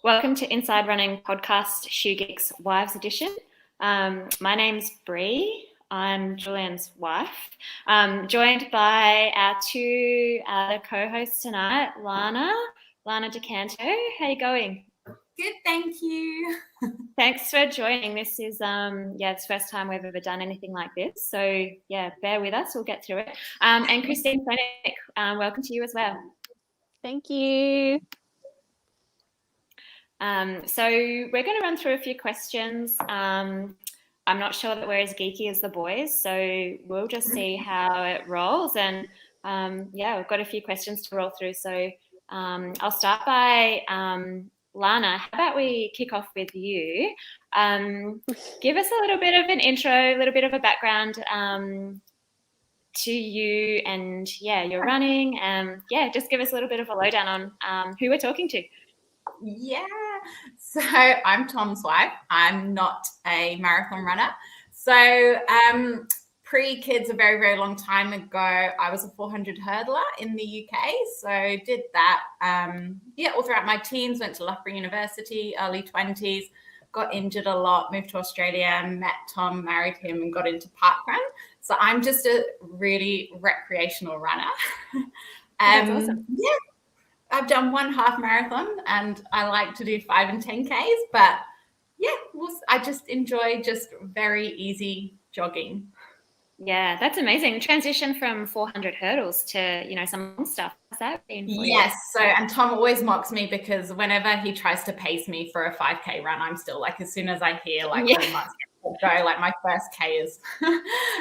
Welcome to Inside Running Podcast Shoe Geeks Wives Edition. My name's Bree. I'm Julian's wife. Joined by our two co-hosts tonight, Lana DeCanto. How you going? Good, thank you. Thanks for joining. This is it's the first time we've ever done anything like this. So bear with us. We'll get through it. And Christine Flenick, welcome to you as well. Thank you. So we're going to run through a few questions. I'm not sure that we're as geeky as the boys, so we'll just see how it rolls. And we've got a few questions to roll through. So I'll start by Lana. How about we kick off with you? Give us a little bit of an intro, a little bit of a background to you and your running. Just give us a little bit of a lowdown on who we're talking to. Yeah, so I'm Tom's wife. I'm not a marathon runner. So pre-kids, a very, very long time ago, I was a 400 hurdler in the UK. So did that, all throughout my teens, went to Loughborough University, early 20s, got injured a lot, moved to Australia, met Tom, married him, and got into parkrun. So I'm just a really recreational runner. That's awesome. Yeah. I've done one half marathon and I like to do 5 and 10Ks, but I just enjoy just very easy jogging. Yeah, that's amazing. Transition from 400 hurdles to, some long stuff. Has that been for you? Yes. So, and Tom always mocks me because whenever he tries to pace me for a 5K run, I'm still like, as soon as I hear like 3 months go, like my first K is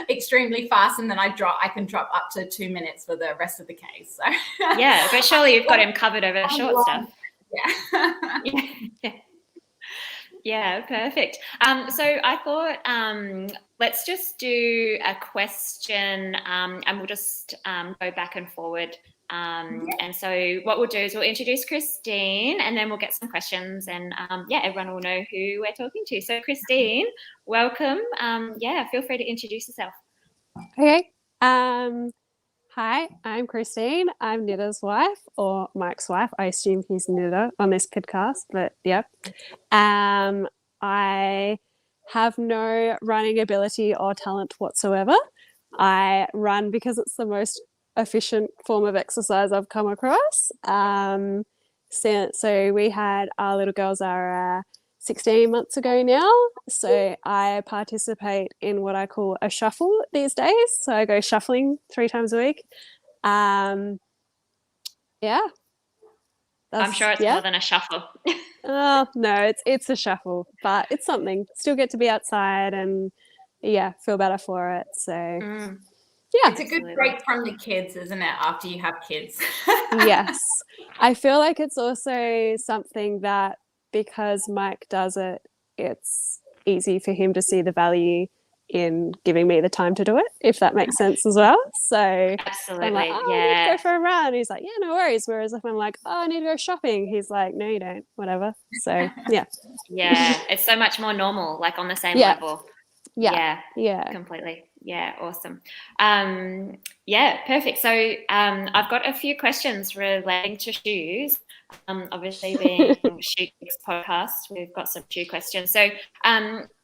extremely fast, and then I can drop up to 2 minutes for the rest of the K. So yeah, but surely you've got him covered over the short stuff. Yeah. Yeah, perfect. So I thought let's just do a question and we'll just go back and forward. And so what we'll do is we'll introduce Christine and then we'll get some questions and everyone will know who we're talking to. So Christine, welcome. Feel free to introduce yourself. Okay. Hi, I'm Christine. I'm Nida's wife, or Mike's wife. I assume he's Nida on this podcast, but yeah. I have no running ability or talent whatsoever. I run because it's the most efficient form of exercise I've come across. So we had our little girls are 16 months ago now. So I participate in what I call a shuffle these days. So I go shuffling 3 times a week. I'm sure it's more than a shuffle. Oh, no, it's a shuffle, but it's something. Still get to be outside and feel better for it. So it's a good break from the kids, isn't it, after you have kids? Yes. I feel like it's also something that because Mike does it, it's easy for him to see the value in giving me the time to do it, if that makes sense as well. So absolutely, I'm like, I need to go for a run. He's like, no worries. Whereas if I'm like, I need to go shopping, he's like, no, you don't, whatever. So yeah. It's so much more normal, like on the same level. Yeah, completely. Yeah, awesome. Perfect. So I've got a few questions relating to shoes. Obviously being Shoe Geeks podcast, we've got some shoe questions. So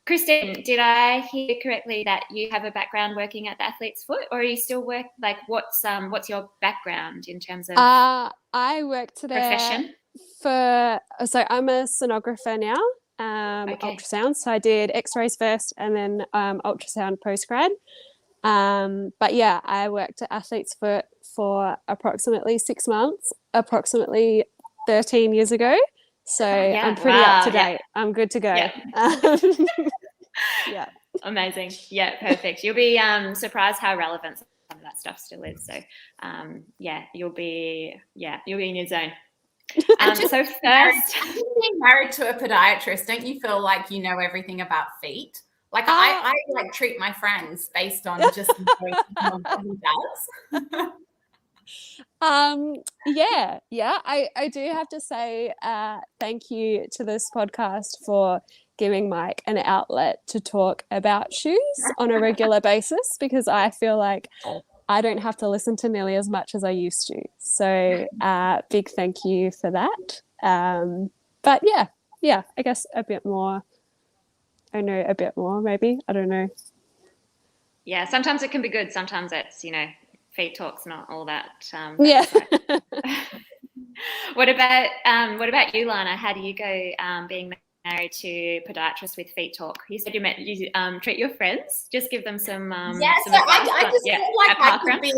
Christine, did I hear correctly that you have a background working at the Athlete's Foot, or are you still what's your background in terms of I worked there profession? So I'm a sonographer now, ultrasound. So I did x-rays first and then ultrasound post-grad. I worked at Athlete's Foot for approximately 6 months, approximately 13 years ago. So I'm pretty up to date. I'm good to go. Yeah. Amazing. Yeah, perfect. You'll be surprised how relevant some of that stuff still is. So you'll be in your zone. So first, being married to a podiatrist, don't you feel like you know everything about feet? Like I like treat my friends based on just what he does. I do have to say thank you to this podcast for giving Mike an outlet to talk about shoes on a regular basis, because I feel like I don't have to listen to nearly as much as I used to. So big thank you for that. But yeah, I guess a bit more. I know a bit more, maybe. I don't know. Yeah, sometimes it can be good. Sometimes it's, feet talk's not all that. Yeah. What about you, Lana? How do you go being married to podiatrist with feet talk? You said you treat your friends, just give them some so advice. I just feel like I could run. be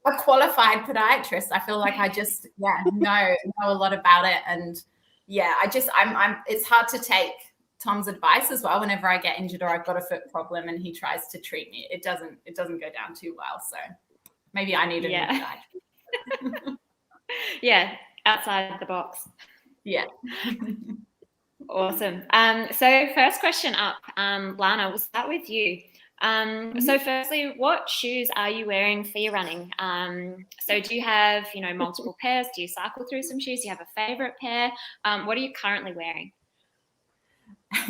a qualified podiatrist. I feel like I just know a lot about it, and I'm it's hard to take Tom's advice as well whenever I get injured or I've got a foot problem and he tries to treat me. It doesn't go down too well. So maybe I need a new podiatrist. Yeah, outside the box. Yeah. Awesome. So first question up, Lana, we'll start with you. So firstly, what shoes are you wearing for your running? So do you have, multiple pairs? Do you cycle through some shoes? Do you have a favorite pair? What are you currently wearing?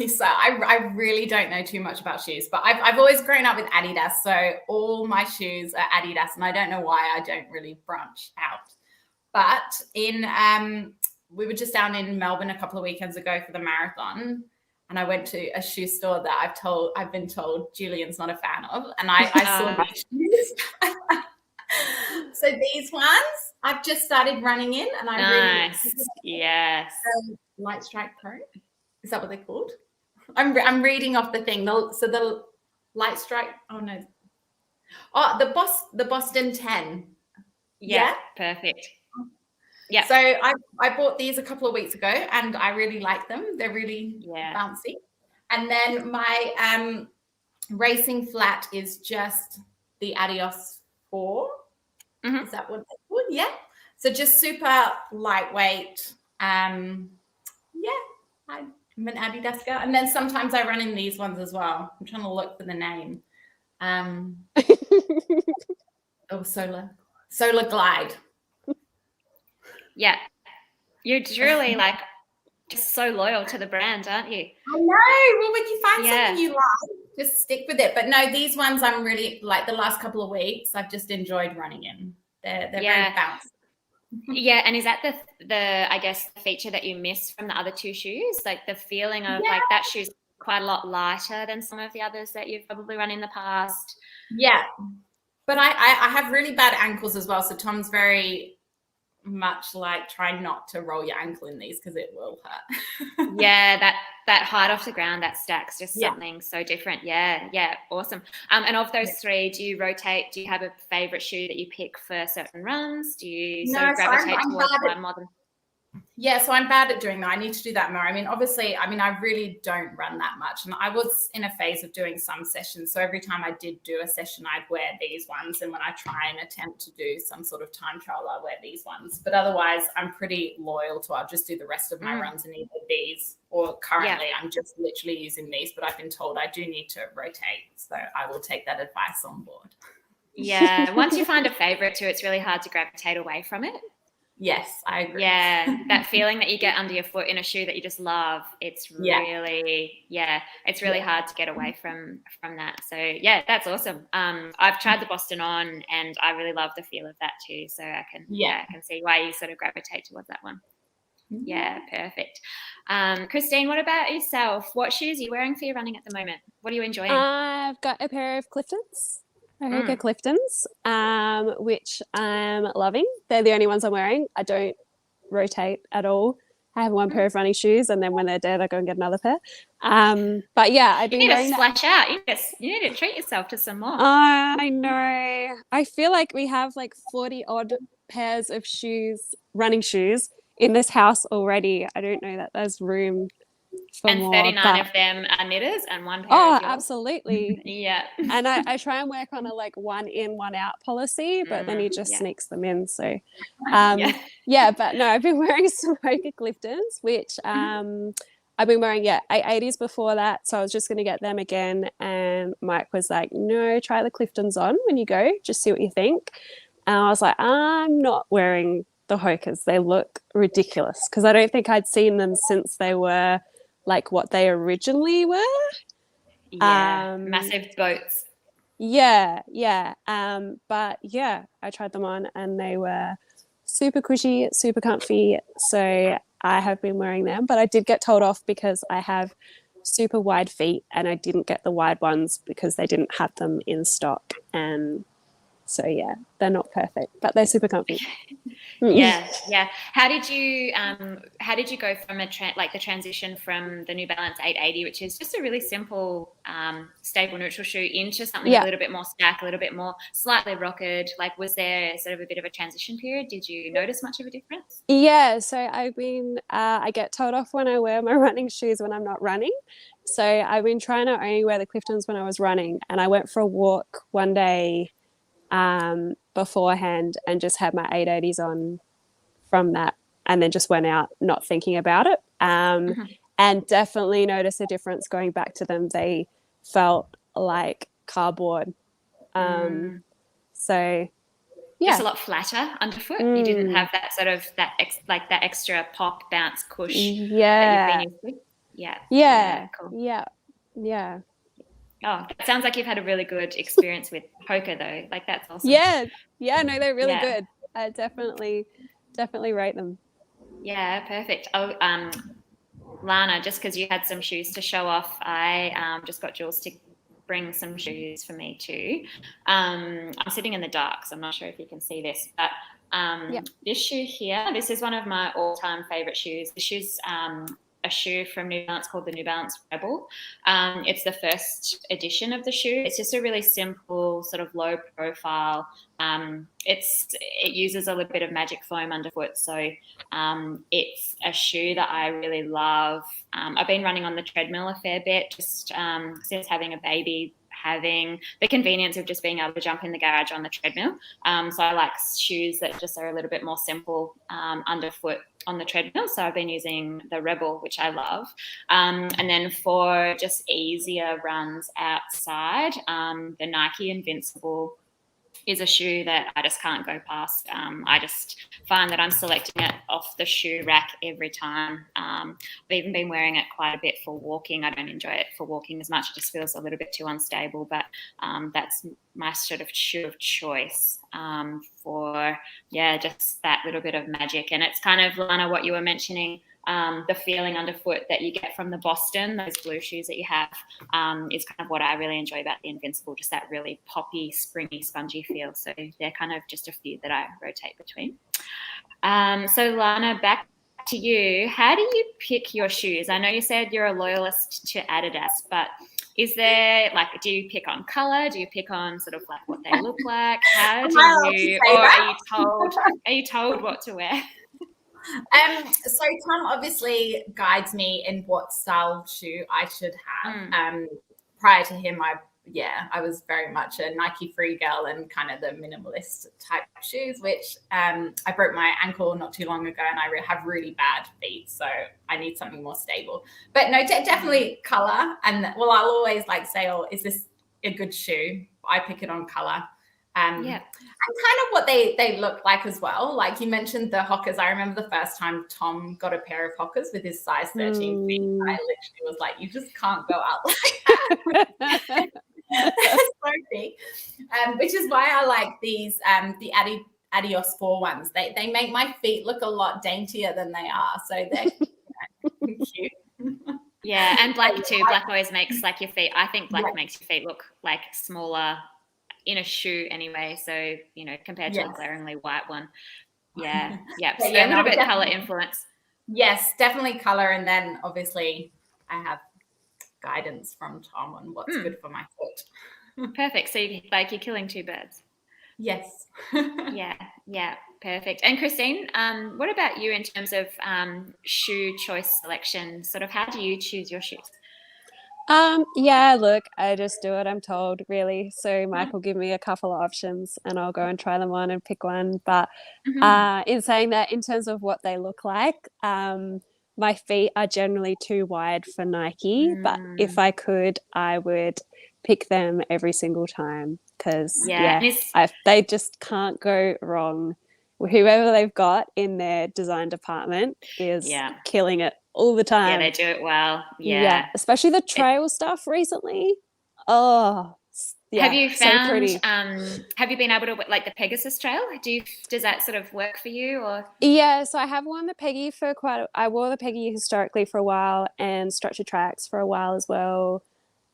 So I really don't know too much about shoes, but I've always grown up with Adidas. So all my shoes are Adidas, and I don't know why I don't really branch out. But we were just down in Melbourne a couple of weekends ago for the marathon, and I went to a shoe store that I've been told Julian's not a fan of, and I saw these shoes. So these ones I've just started running in, and I yes, Light Strike Pro. Is that what they're called? I'm reading off the thing. So the Light Strike. Oh no. Oh, the Boston 10. Yeah, perfect. Yeah. So I bought these a couple of weeks ago, and I really like them. They're really bouncy. And then my racing flat is just the Adios 4. Mm-hmm. Is that what they're called? Yeah. So just super lightweight. I'm an Adidas girl. And then sometimes I run in these ones as well. I'm trying to look for the name. Solar Glide. Yeah. You're truly just so loyal to the brand, aren't you? I know. Well, when you find something you like, just stick with it. But no, these ones I'm really the last couple of weeks I've just enjoyed running in. They're very bouncy. Yeah, and is that the I guess the feature that you miss from the other two shoes? Like the feeling of that shoe's quite a lot lighter than some of the others that you've probably run in the past. Yeah. But I have really bad ankles as well. So Tom's very much try not to roll your ankle in these because it will hurt. Yeah, that height off the ground, that stack's just something so different. Yeah, awesome. And of those three, do you rotate? Do you have a favorite shoe that you pick for certain runs? Do you gravitate towards one more than? Yeah, so I'm bad at doing that. I need to do that more. I mean, obviously, I really don't run that much. And I was in a phase of doing some sessions. So every time I did do a session, I'd wear these ones. And when I try and attempt to do some sort of time trial, I wear these ones. But otherwise, I'm pretty loyal to I'll just do the rest of my runs in either these or currently I'm just literally using these. But I've been told I do need to rotate. So I will take that advice on board. Yeah, once you find a favorite too, it's really hard to gravitate away from it. Yes, I agree. Yeah, that feeling that you get under your foot in a shoe that you just love, it's really, it's really hard to get away from that. So yeah, that's awesome. I've tried the Boston On and I really love the feel of that too. So I can see why you sort of gravitate towards that one. Yeah, perfect. Christine, what about yourself? What shoes are you wearing for your running at the moment? What are you enjoying? I've got a pair of Cliftons. Hoka Cliftons, which I'm loving. They're the only ones I'm wearing. I don't rotate at all. I have one pair of running shoes, and then when they're dead, I go and get another pair. But yeah, I do. You need to splash out. You need to treat yourself to some more. I know. I feel like we have 40 odd pairs of shoes, running shoes, in this house already. I don't know that there's room. And more, 39 of them are knitters and one pair of yours. Absolutely. Yeah. And I try and work on a one in, one out policy, but then he just sneaks them in. So but no, I've been wearing some Hoka Cliftons, which I've been wearing 880s before that. So I was just going to get them again. And Mike was like, no, try the Cliftons on when you go, just see what you think. And I was like, I'm not wearing the Hokas. They look ridiculous because I don't think I'd seen them since they were what they originally were. Yeah, massive boats. Yeah. But yeah, I tried them on and they were super cushy, super comfy. So I have been wearing them, but I did get told off because I have super wide feet and I didn't get the wide ones because they didn't have them in stock. And so, yeah, they're not perfect, but they're super comfy. Yeah. How did you go from the transition from the New Balance 880, which is just a really simple, stable neutral shoe, into something a little bit more stack, a little bit more slightly rockered? Like, was there sort of a bit of a transition period? Did you notice much of a difference? Yeah, so I get told off when I wear my running shoes when I'm not running. So I've been trying to only wear the Cliftons when I was running, and I went for a walk one day beforehand and just had my 880s on from that, and then just went out not thinking about it, and definitely noticed a difference going back to them. They felt like cardboard. So yeah, just a lot flatter underfoot. You didn't have that sort of that extra pop, bounce, push that you've been used to. Cool. Yeah. Oh, it sounds like you've had a really good experience with Hoka though. Like, that's awesome. Yeah, no, they're really good. I definitely rate them. Yeah, perfect. Oh, Lana, just because you had some shoes to show off, I just got Jules to bring some shoes for me too. I'm sitting in the dark, so I'm not sure if you can see this, but this shoe here, this is one of my all-time favorite shoes. This shoe's a shoe from New Balance called the New Balance Rebel. It's the first edition of the shoe. It's just a really simple, sort of low profile. It uses a little bit of magic foam underfoot, so it's a shoe that I really love. I've been running on the treadmill a fair bit, just since having a baby, having the convenience of just being able to jump in the garage on the treadmill. So I like shoes that just are a little bit more simple underfoot on the treadmill. So I've been using the Rebel, which I love. And then for just easier runs outside, the Nike Invincible is a shoe that I just can't go past. I just find that I'm selecting it off the shoe rack every time. I've even been wearing it quite a bit for walking. I don't enjoy it for walking as much. It just feels a little bit too unstable, but that's my sort of shoe of choice for, just that little bit of magic. And it's kind of, Lana, what you were mentioning, the feeling underfoot that you get from the Boston, those blue shoes that you have, is kind of what I really enjoy about the Invincible, just that really poppy, springy, spongy feel. So they're kind of just a few that I rotate between. So Lana, back to you. How do you pick your shoes? I know you said you're a loyalist to Adidas, but is there, like, do you pick on color? Do you pick on sort of like what they look like? How do you, or are you told what to wear? So Tom obviously guides me in what style shoe I should have. Prior to him, I was very much a Nike free girl and kind of the minimalist type shoes, which I broke my ankle not too long ago, and I have really bad feet, so I need something more stable. But no, definitely color. And I'll always say, oh, is this a good shoe? I pick it on color. And kind of what they look like as well. Like you mentioned the Hokas. I remember the first time Tom got a pair of Hokas with his size 13 feet. I literally was like, you just can't go out like that. So big. Which is why I like these, the Adios 4 ones. They make my feet look a lot daintier than they are. So they're cute. Yeah, and black too. Black always makes your feet, I think black makes your feet look like smaller in a shoe anyway, so compared to a glaringly white one. So a little bit color influence. Yes, definitely color, and then obviously I have guidance from Tom on what's good for my foot. Perfect. So you're killing two birds. Yes. Yeah, perfect. And Christine, what about you in terms of shoe choice selection? Sort of, how do you choose your shoes? Look, I just do what I'm told, really. So Mike will give me a couple of options and I'll go and try them on and pick one. But in saying that, in terms of what they look like, my feet are generally too wide for Nike, but if I could, I would pick them every single time because they just can't go wrong. Whoever they've got in their design department is killing it all the time. Yeah, they do it well. Yeah. Especially the trail stuff recently. Oh, Have you so found, pretty. have you been able to, like the Pegasus Trail? Does that sort of work for you, or? Yeah, so I have worn the Peggy I wore the Peggy historically for a while and Structure Tracks for a while as well.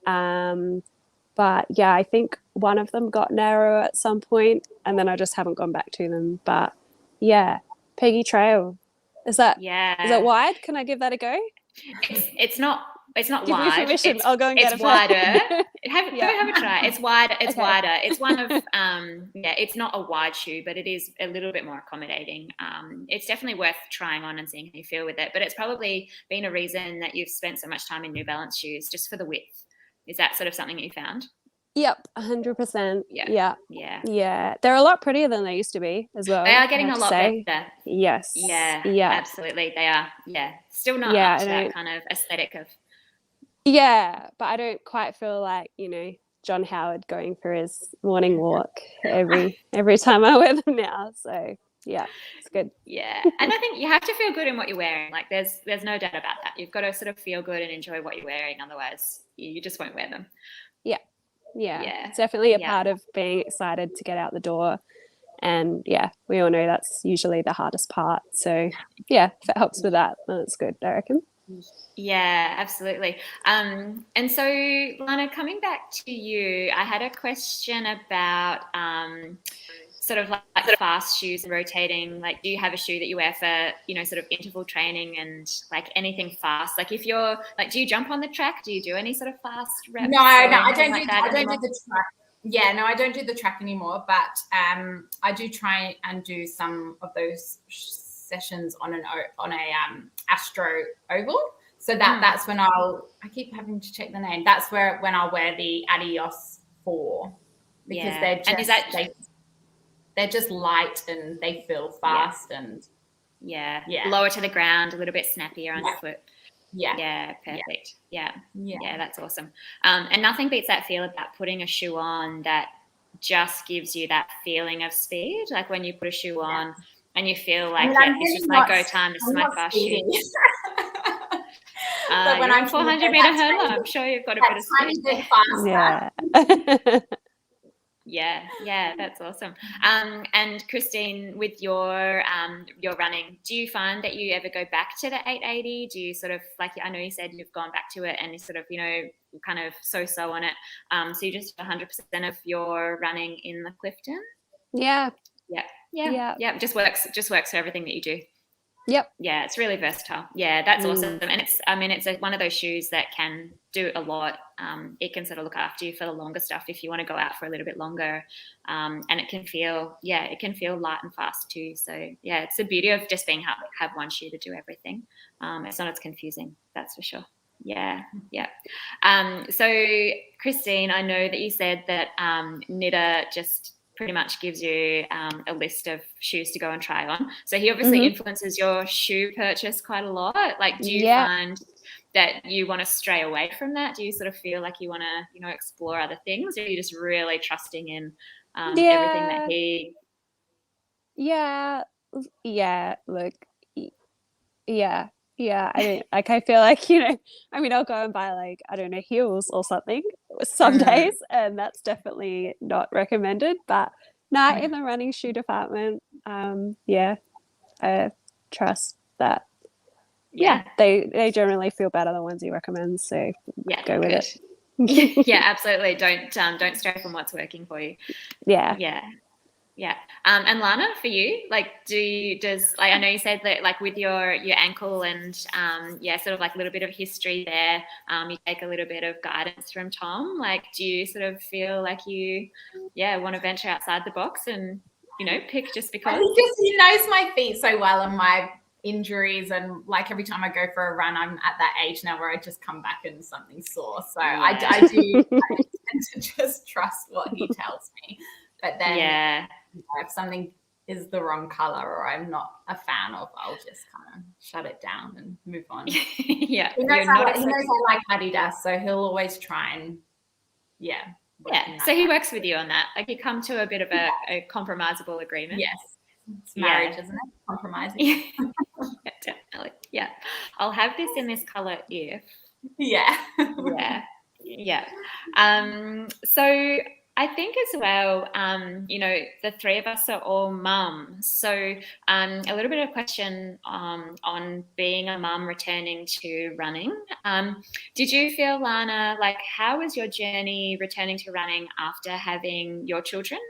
But yeah, I think one of them got narrow at some point and then I just haven't gone back to them. But yeah, Peggy Trail. Is that Yeah. wide? Can I give that a go? It's not Give me wide. permission. I'll go and get It's a wider. Yeah. Go have a try. It's wider. It's Okay. wider. It's one of it's not a wide shoe, but it is a little bit more accommodating. It's definitely worth trying on and seeing how you feel with it. But it's probably been a reason that you've spent so much time in New Balance shoes just for the width. Is that sort of something that you found? Yep, 100%. Yeah. Yeah. They're a lot prettier than they used to be as well. They are getting I a have lot to say. better. Yes. Yeah. Yeah. Absolutely. They are. Yeah. Still not Yeah, up to and that kind of aesthetic of. Yeah, but I don't quite feel like, John Howard going for his morning walk every time I wear them now. So yeah, it's good. Yeah. And I think you have to feel good in what you're wearing. Like there's no doubt about that. You've got to sort of feel good and enjoy what you're wearing. Otherwise you just won't wear them. Yeah. It's definitely a part of being excited to get out the door. And yeah, we all know that's usually the hardest part. So yeah, if it helps with that, then it's good, I reckon. Yeah, absolutely. And so, Lana, coming back to you, I had a question about sort of like fast shoes and rotating. Like, do you have a shoe that you wear for, sort of interval training and like anything fast? Like, if you're like, do you jump on the track? Do you do any sort of fast reps? No, I don't like do. I don't do the track. Yeah, no, I don't do the track anymore. But I do try and do some of those sessions on a Astro Oval. So that's when I keep having to check the name. That's when I'll wear the Adios 4 because they're just light and they feel fast and lower to the ground, a little bit snappier underfoot. Yeah, Perfect. Yeah, that's awesome. And nothing beats that feel about putting a shoe on that just gives you that feeling of speed. Like when you put a shoe on and you feel like it's just my go time. This is my fast shoe. But when I'm 400-meter hurdler, I'm sure you've got a bit of speed. Yeah, that's awesome. And Christine, with your running, do you find that you ever go back to the 880? Do you sort of like, I know you said you've gone back to it and you sort of, kind of so on it. So you just 100% of your running in the Clifton? Yeah. Just works for everything that you do. Yep. Yeah, it's really versatile. Yeah, that's awesome. And it's one of those shoes that can do a lot. It can sort of look after you for the longer stuff if you want to go out for a little bit longer. And it can feel light and fast too. So yeah, it's the beauty of just being have one shoe to do everything. It's not as confusing, that's for sure. Yeah. So Christine, I know that you said that Knitter just pretty much gives you a list of shoes to go and try on. So he obviously influences your shoe purchase quite a lot. Like, do you find that you want to stray away from that? Do you sort of feel like you want to, explore other things, or are you just really trusting in everything that he? Yeah. Look. Yeah. I feel like, I'll go and buy like, I don't know, heels or something some days, and that's definitely not recommended. But in the running shoe department, I trust that. Yeah, they generally feel better than ones you recommend. So go with it. Yeah, absolutely. Don't stray from what's working for you. Yeah. And Lana, for you, like, I know you said that, like, with your ankle and sort of like a little bit of history there, you take a little bit of guidance from Tom. Like, do you sort of feel like you want to venture outside the box and pick just because? He knows my feet so well and my injuries, and like every time I go for a run, I'm at that age now where I just come back and something's sore. So I do tend to just trust what he tells me. But then if something is the wrong color or I'm not a fan of, I'll just kind of shut it down and move on. He knows I like Adidas, so he'll always try and so he works with you on that. Like, you come to a bit of a compromisable agreement. Yes. It's marriage, isn't it? Compromising. Definitely. Yeah. I'll have this in this color if. Yeah. So I think as well, the three of us are all mums. So a little bit of a question on being a mum returning to running. Did you feel, Lana, like how was your journey returning to running after having your children?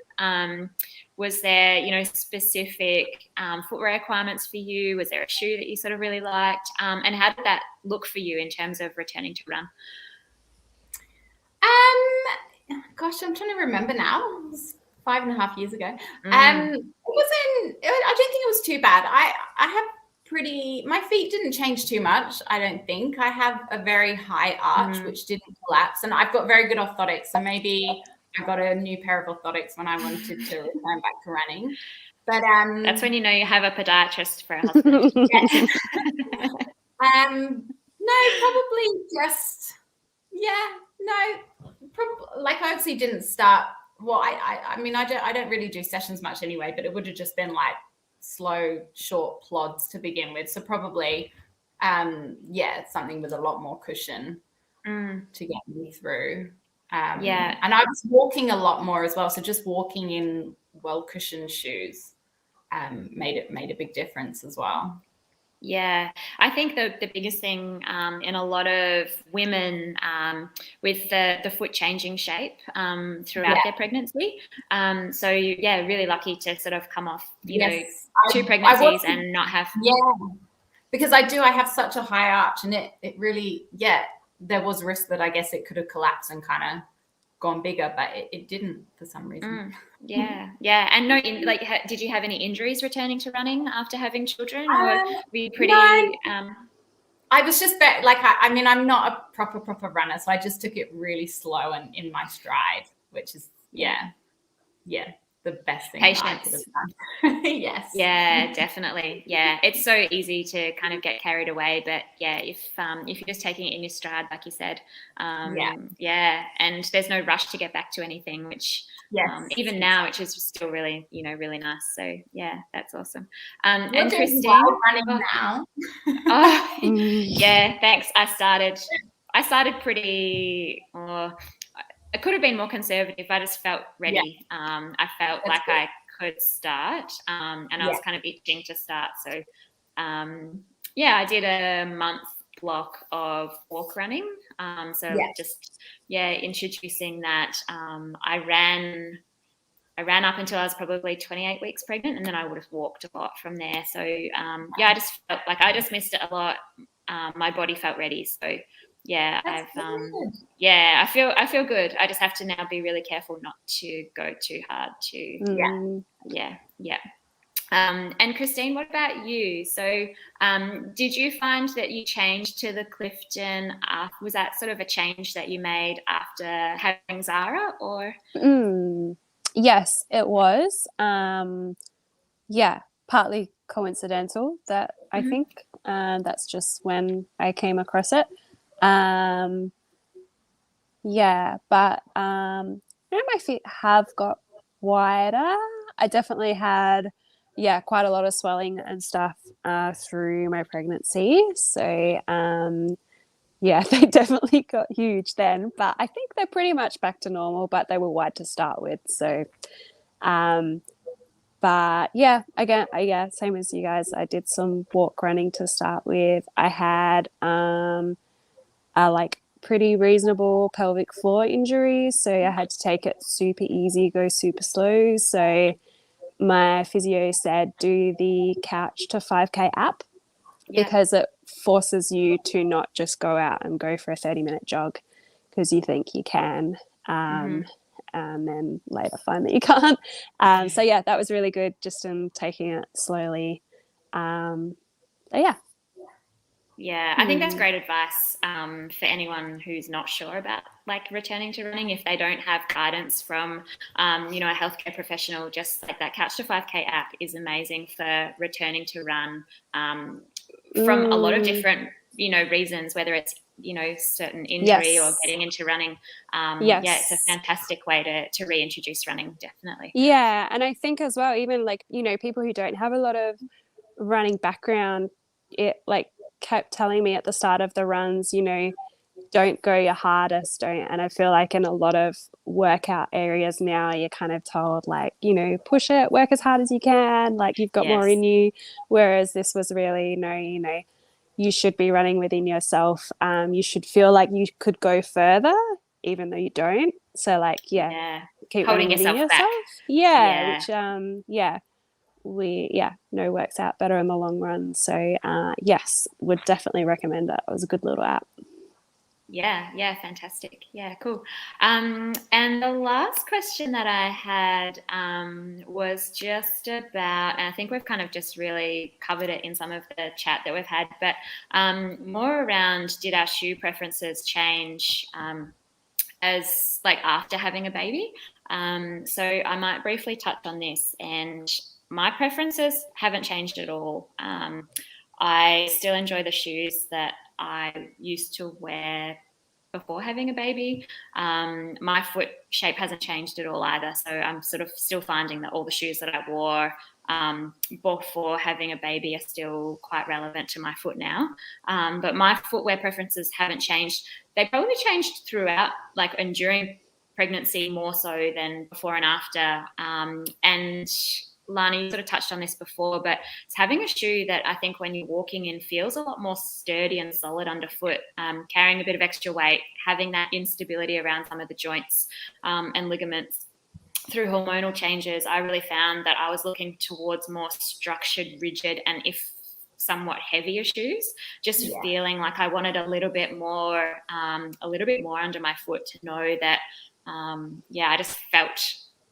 Was there, specific footwear requirements for you? Was there a shoe that you sort of really liked? And how did that look for you in terms of returning to run? Gosh, I'm trying to remember now. It was 5.5 years ago. It wasn't. I don't think it was too bad. I have my feet didn't change too much. I don't think. I have a very high arch which didn't collapse, and I've got very good orthotics. So maybe I got a new pair of orthotics when I wanted to return back to running. But that's when you know you have a podiatrist for a husband. No, probably just probably, like, I obviously didn't start. Well, I mean, I don't really do sessions much anyway, but it would have just been like slow, short plods to begin with. So probably, something with a lot more cushion to get me through. And I was walking a lot more as well. So just walking in well-cushioned shoes made a big difference as well. Yeah, I think the biggest thing in a lot of women with the foot changing shape throughout their pregnancy. So really lucky to sort of come off, two pregnancies and not have. Yeah, because I have such a high arch, and it really, there was risk that I guess it could have collapsed and kind of gone bigger, but it didn't for some reason. Yeah. And did you have any injuries returning to running after having children, or were you pretty? No. I was just I'm not a proper runner, so I just took it really slow and in my stride, which is the best thing. Patience. Yes. Yeah, definitely. Yeah, it's so easy to kind of get carried away, but if you're just taking it in your stride, like you said, and there's no rush to get back to anything, which even now, which is still really, really nice. So that's awesome. And Christine, running now. Thanks. I started pretty. I could have been more conservative. I just felt ready. I felt like I could start, and I was kind of itching to start. So, I did a month block of walk running. Introducing that. I ran up until I was probably 28 weeks pregnant, and then I would have walked a lot from there. So, I just felt like I just missed it a lot. My body felt ready. So, I feel good. I just have to now be really careful not to go too hard and Christine, what about you? So did you find that you changed to the Clifton? Was that sort of a change that you made after having Zara, or? Yes, it was. Partly coincidental, that I think that's just when I came across it. But my feet have got wider. I definitely had quite a lot of swelling and stuff through my pregnancy. So they definitely got huge then, but I think they're pretty much back to normal, but they were wide to start with. So again, same as you guys, I did some walk running to start with. I had pretty reasonable pelvic floor injuries, so I had to take it super easy, go super slow. So my physio said do the couch to 5K app because it forces you to not just go out and go for a 30-minute jog because you think you can, and then later find that you can't. That was really good, just in taking it slowly. I think that's great advice for anyone who's not sure about returning to running. If they don't have guidance from a healthcare professional, just like that Couch to 5K app is amazing for returning to run from a lot of different reasons, whether it's certain injury or getting into running. It's a fantastic way to reintroduce running, definitely. And I think as well, even people who don't have a lot of running background, it kept telling me at the start of the runs, don't go your hardest, don't. And I feel like in a lot of workout areas now, you're kind of told, like, you know, push it, work as hard as you can, like you've got more in you. Whereas this was really, no, you know, you should be running within yourself. You should feel like you could go further, even though you don't. So like, keep holding running within yourself back. Which works out better in the long run. So yes, would definitely recommend it. It was a good little app. Yeah, fantastic. Yeah, cool. And the last question that I had was just about, and I think we've kind of just really covered it in some of the chat that we've had, but more around, did our shoe preferences change as like after having a baby? So I might briefly touch on this, and my preferences haven't changed at all. I still enjoy the shoes that I used to wear before having a baby. My foot shape hasn't changed at all either. So I'm sort of still finding that all the shoes that I wore before having a baby are still quite relevant to my foot now. But my footwear preferences haven't changed. They probably changed throughout, like, and during pregnancy more so than before and after. And Lana, you sort of touched on this before, but it's having a shoe that I think when you're walking in feels a lot more sturdy and solid underfoot, carrying a bit of extra weight, having that instability around some of the joints and ligaments. Through hormonal changes, I really found that I was looking towards more structured, rigid, and if somewhat heavier shoes, just feeling like I wanted a little bit more under my foot to know that, I just felt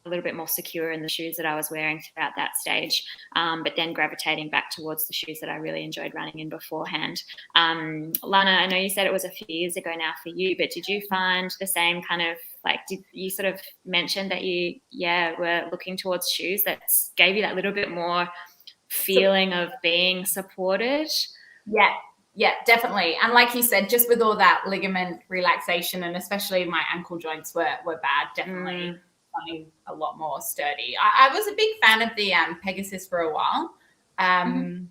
a little bit more secure in the shoes that I was wearing throughout that stage, but then gravitating back towards the shoes that I really enjoyed running in beforehand. Lana, I know you said it was a few years ago now for you, but did you find the same kind of, like, did you sort of mention that you were looking towards shoes that gave you that little bit more feeling of being supported? Yeah, definitely. And like you said, just with all that ligament relaxation, and especially my ankle joints were bad, definitely finding a lot more sturdy. I was a big fan of the Pegasus for a while. I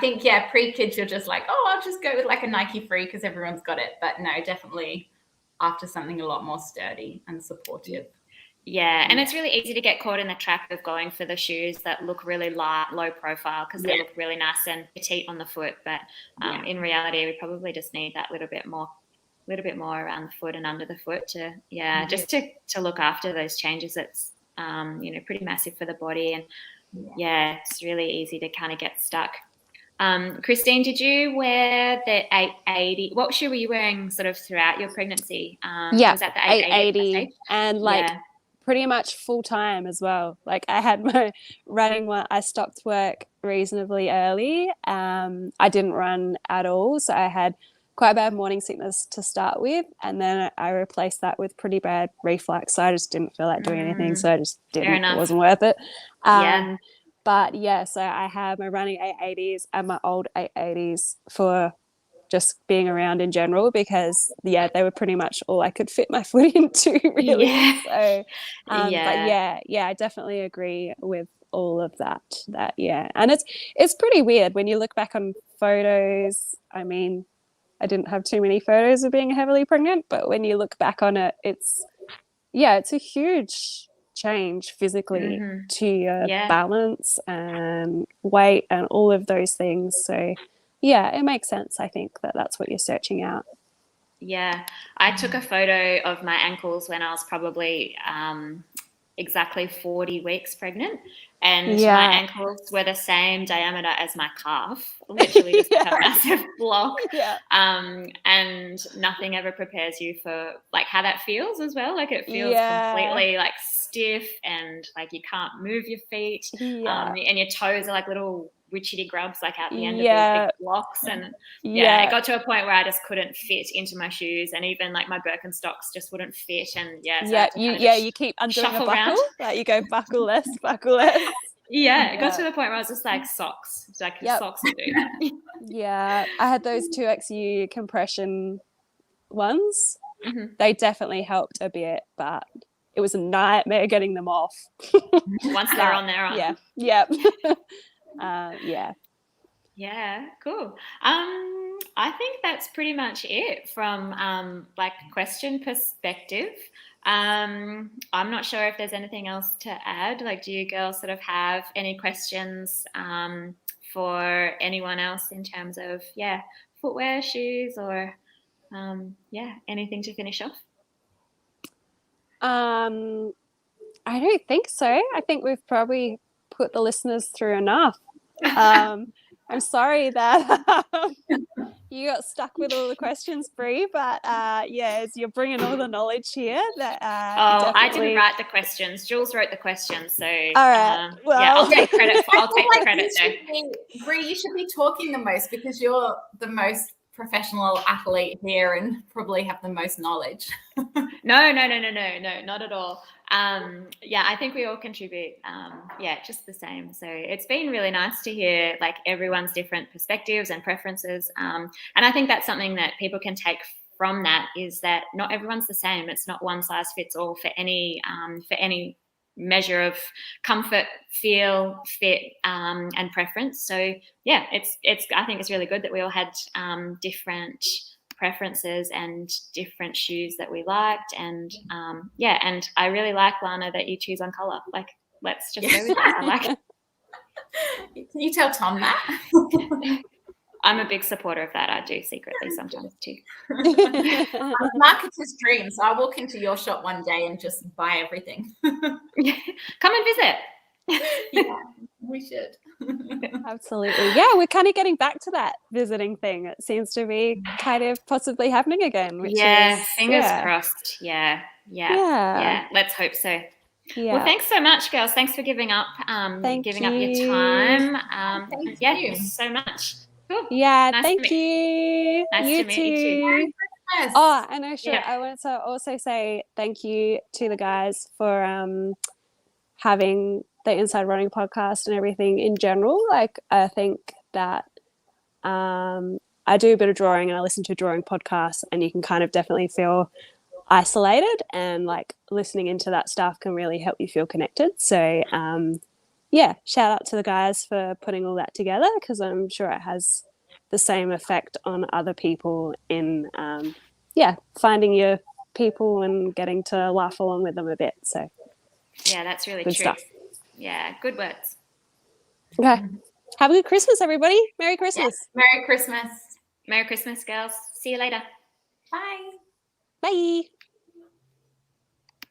think pre-kids you're just like, I'll just go with like a Nike Free because everyone's got it. But no, definitely after something a lot more sturdy and supportive. Yeah, and it's really easy to get caught in the trap of going for the shoes that look really light, low profile, because they look really nice and petite on the foot. But in reality, we probably just need that little bit more around the foot and under the foot to look after those changes. It's pretty massive for the body, and it's really easy to kind of get stuck. Christine, did you wear the 880? What shoe were you wearing sort of throughout your pregnancy? Was that the 880 and pretty much full time as well. Like I had my running one. I stopped work reasonably early. I didn't run at all, so I had quite bad morning sickness to start with, and then I replaced that with pretty bad reflux. So I just didn't feel like doing anything, so I just didn't. It wasn't worth it. But so I had my running 880s and my old 880s for just being around in general, because they were pretty much all I could fit my foot into, really. So I definitely agree with all of that, and it's pretty weird when you look back on photos. I mean, I didn't have too many photos of being heavily pregnant, but when you look back on it, it's a huge change physically to your balance and weight and all of those things. So it makes sense. I think that's what you're searching out. Yeah, I took a photo of my ankles when I was probably exactly 40 weeks pregnant, and my ankles were the same diameter as my calf, literally just a massive block. And nothing ever prepares you for like how that feels as well. Like it feels completely like stiff, and like you can't move your feet, and your toes are like little witchetty grubs like out the end of these big blocks, and it got to a point where I just couldn't fit into my shoes, and even like my Birkenstocks just wouldn't fit, and you keep undoing a buckle around. Like you go buckle less it got to the point where I was just like socks, socks will do. I had those 2XU compression ones. They definitely helped a bit, but it was a nightmare getting them off. Once they're on, they're on. Yeah, cool. I think that's pretty much it from like question perspective. I'm not sure if there's anything else to add. Like, do you girls sort of have any questions for anyone else in terms of footwear, shoes, or anything to finish off? I don't think so. I think we've probably put the listeners through enough. I'm sorry that you got stuck with all the questions, Bree, but you're bringing all the knowledge here. That I didn't write the questions. Jules wrote the questions, so all right. I'll take credit. I'll take the credit there. Bree, you should be talking the most because you're the most professional athlete here and probably have the most knowledge. No, not at all. I think we all contribute, just the same. So it's been really nice to hear like everyone's different perspectives and preferences. And I think that's something that people can take from that, is that not everyone's the same. It's not one size fits all for any measure of comfort, feel, fit, and preference. So yeah, I think it's really good that we all had different preferences and different shoes that we liked, and and I really like, Lana, that you choose on color. Like, let's just go with that. I like it. Can you tell Tom that? I'm a big supporter of that. I do secretly sometimes too. Marketer's dream. So I'll walk into your shop one day and just buy everything. Come and visit. Yeah, we should. Absolutely. Yeah, we're kind of getting back to that visiting thing. It seems to be kind of possibly happening again. Which is, fingers crossed. Yeah. Let's hope so. Yeah. Well, thanks so much, girls. Thanks for giving up your time. Thank you so much. Cool. Yeah, thank you. Nice to meet you too. Oh, and I wanted to also say thank you to the guys for having the Inside Running podcast and everything in general. Like, I think that I do a bit of drawing and I listen to drawing podcasts, and you can kind of definitely feel isolated, and like listening into that stuff can really help you feel connected. So shout out to the guys for putting all that together, because I'm sure it has the same effect on other people in finding your people and getting to laugh along with them a bit. So yeah, that's really good true stuff. Yeah, good words. Okay, have a good Christmas, everybody. Merry Christmas. Yes. Merry Christmas. Merry Christmas, girls. See you later. Bye. Bye.